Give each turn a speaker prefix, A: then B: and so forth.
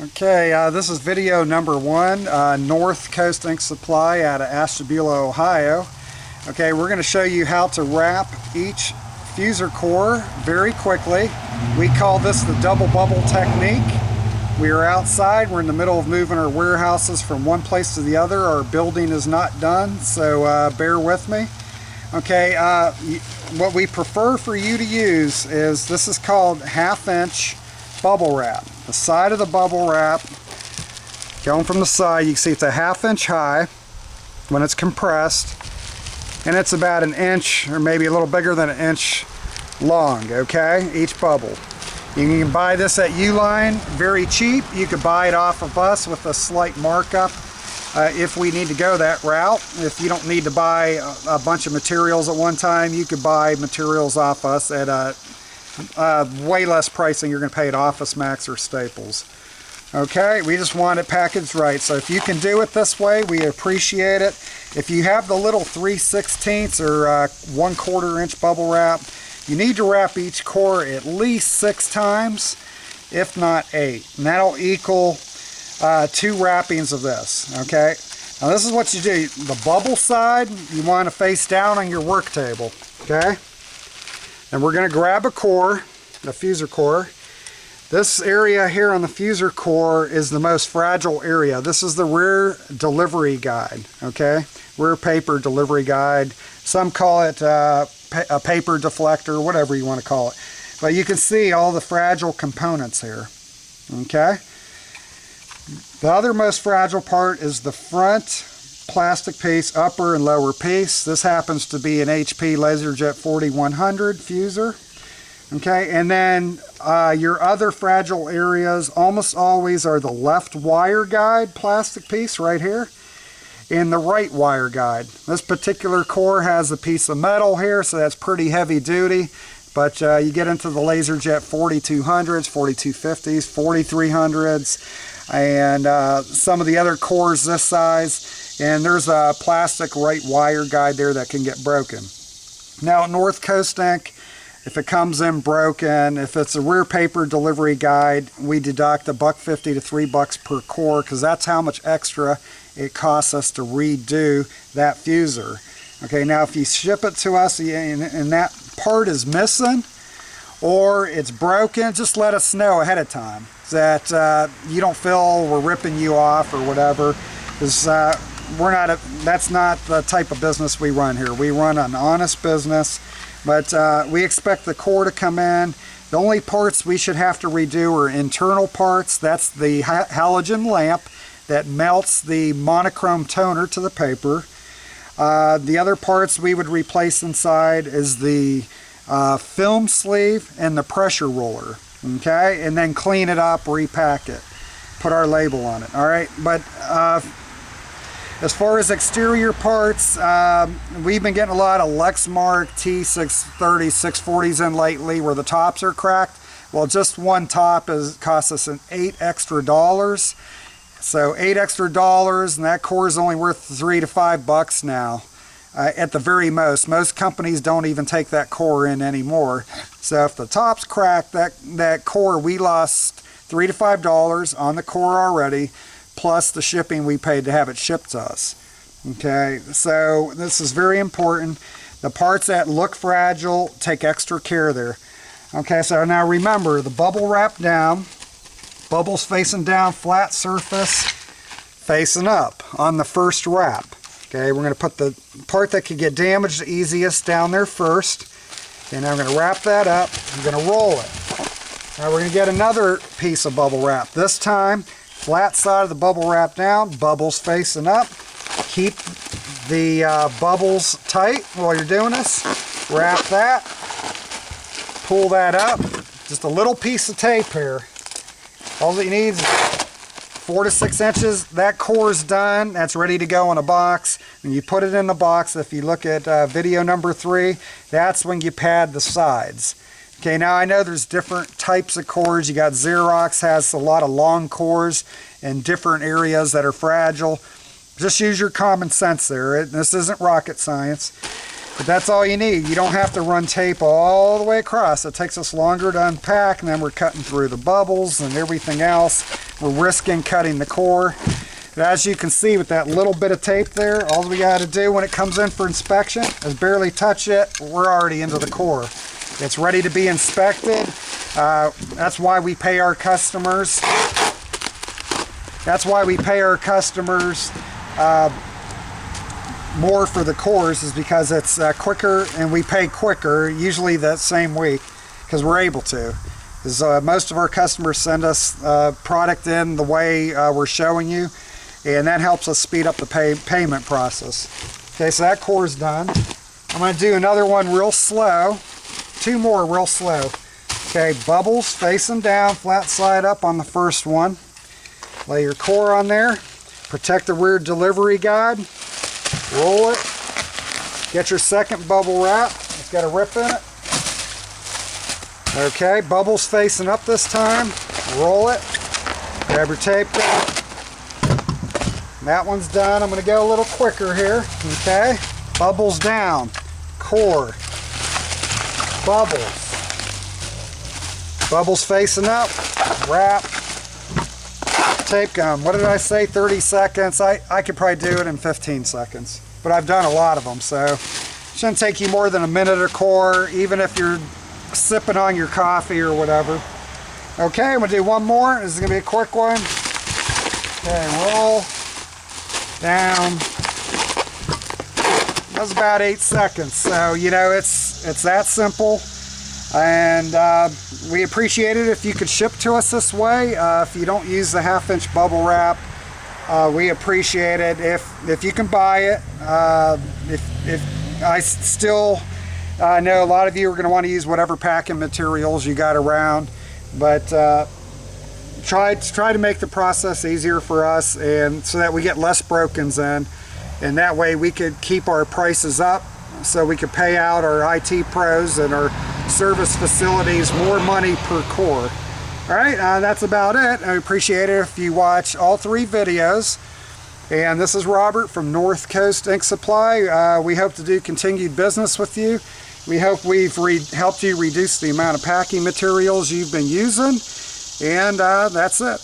A: Okay, this is video number 1, North Coast Ink Supply out of Ashtabula, Ohio. Okay, we're going to show you how to wrap each fuser core very quickly. We call this the double bubble technique. We are outside, we're in the middle of moving our warehouses from one place to the other. Our building is not done, so bear with me. Okay, what we prefer for you to use is, this is called 1/2 inch bubble wrap. The side of the bubble wrap, going from the side, you can see it's a 1/2 inch high when it's compressed, and it's about 1 inch or maybe a little bigger than 1 inch long, okay, each bubble. You can buy this at Uline, very cheap. You could buy it off of us with a slight markup if we need to go that route. If you don't need to buy a bunch of materials at one time, you could buy materials off us at way less price than you're going to pay at Office Max or Staples. Okay, we just want it packaged right. So if you can do it this way, we appreciate it. If you have the little 3/16 or 1/4 inch bubble wrap, you need to wrap each core at least 6 times, if not 8. And that'll equal 2 wrappings of this, okay? Now this is what you do. The bubble side, you want to face down on your work table, okay? And we're going to grab a core, the fuser core. This area here on the fuser core is the most fragile area. This is the rear delivery guide, okay? Rear paper delivery guide. Some call it a paper deflector, whatever you want to call it. But you can see all the fragile components here, okay? The other most fragile part is the front plastic piece, upper and lower piece. This happens to be an HP LaserJet 4100 fuser. Okay, and then your other fragile areas almost always are the left wire guide plastic piece right here and the right wire guide. This particular core has a piece of metal here, so that's pretty heavy duty, but you get into the LaserJet 4200s, 4250s, 4300s, and some of the other cores this size, and there's a plastic right wire guide there that can get broken. Now at North Coast Ink, if it comes in broken, if it's a rear paper delivery guide, we deduct $1.50 to $3 per core, because that's how much extra it costs us to redo that fuser. Okay, now if you ship it to us and that part is missing or it's broken, just let us know ahead of time that you don't feel we're ripping you off or whatever, because that's not the type of business we run here. We run an honest business, but we expect the core to come in. The only parts we should have to redo are internal parts. That's the halogen lamp that melts the monochrome toner to the paper. The other parts we would replace inside is the film sleeve and the pressure roller, okay, and then clean it up, repack it, put our label on it. All right, but as far as exterior parts, we've been getting a lot of Lexmark T630, 640s in lately where the tops are cracked. Well, just one top costs us $8 extra. So $8 extra, and that core is only worth $3 to $5 now. At the very most. Most companies don't even take that core in anymore. So if the top's cracked, that core, we lost $3 to $5 on the core already, plus the shipping we paid to have it shipped to us. Okay, so this is very important. The parts that look fragile, take extra care there. Okay, so now remember, the bubble wrap down, bubbles facing down, flat surface facing up on the first wrap. Okay, we're going to put the part that could get damaged the easiest down there first. Okay, now I'm going to wrap that up. I'm going to roll it. Now we're going to get another piece of bubble wrap. This time, flat side of the bubble wrap down, bubbles facing up. Keep the bubbles tight while you're doing this. Wrap that. Pull that up. Just a little piece of tape here. All that you need is 4 to 6 inches. That core is done. That's ready to go in a box. When you put it in the box, if you look at video number 3, that's when you pad the sides. Okay, now I know there's different types of cores. You got Xerox has a lot of long cores in different areas that are fragile. Just use your common sense there. This isn't rocket science. But that's all you need. You don't have to run tape all the way across. It takes us longer to unpack, and then we're cutting through the bubbles and everything else. we're risking cutting the core. But as you can see with that little bit of tape there, all we got to do when it comes in for inspection is barely touch it. We're already into the core. It's ready to be inspected. That's why we pay our customers. That's why we pay our customers more for the cores, is because it's quicker, and we pay quicker, usually that same week, because we're able to. Because most of our customers send us product in the way we're showing you, and that helps us speed up the payment process. Okay, so that core is done. I'm going to do another one real slow. 2 more real slow. Okay, bubbles facing down, flat side up on the first one. Lay your core on there. Protect the rear delivery guide. Roll it. Get your second bubble wrap. It's got a rip in it. Okay, bubbles facing up this time. Roll it. Grab your tape gun. That one's done. I'm going to go a little quicker here. Okay, bubbles down. Core. Bubbles. Bubbles facing up. Wrap. Tape gun. What did I say? 30 seconds. I could probably do it in 15 seconds. But I've done a lot of them, so it shouldn't take you more than a minute a core, even if you're sipping on your coffee or whatever. Okay, I'm going to do one more. This is going to be a quick one. Okay, roll. Down. That was about 8 seconds. So, you know, it's that simple. And we appreciate it if you could ship to us this way. If you don't use the 1/2-inch bubble wrap, we appreciate it. If you can buy it, if I still know a lot of you are going to want to use whatever packing materials you got around, but try to make the process easier for us, and so that we get less broken in, and that way we could keep our prices up, so we could pay out our IT pros and our service facilities more money per core. All right, that's about it. I appreciate it if you watch all 3 videos. And this is Robert from North Coast Ink Supply. We hope to do continued business with you. We hope we've helped you reduce the amount of packing materials you've been using. And that's it.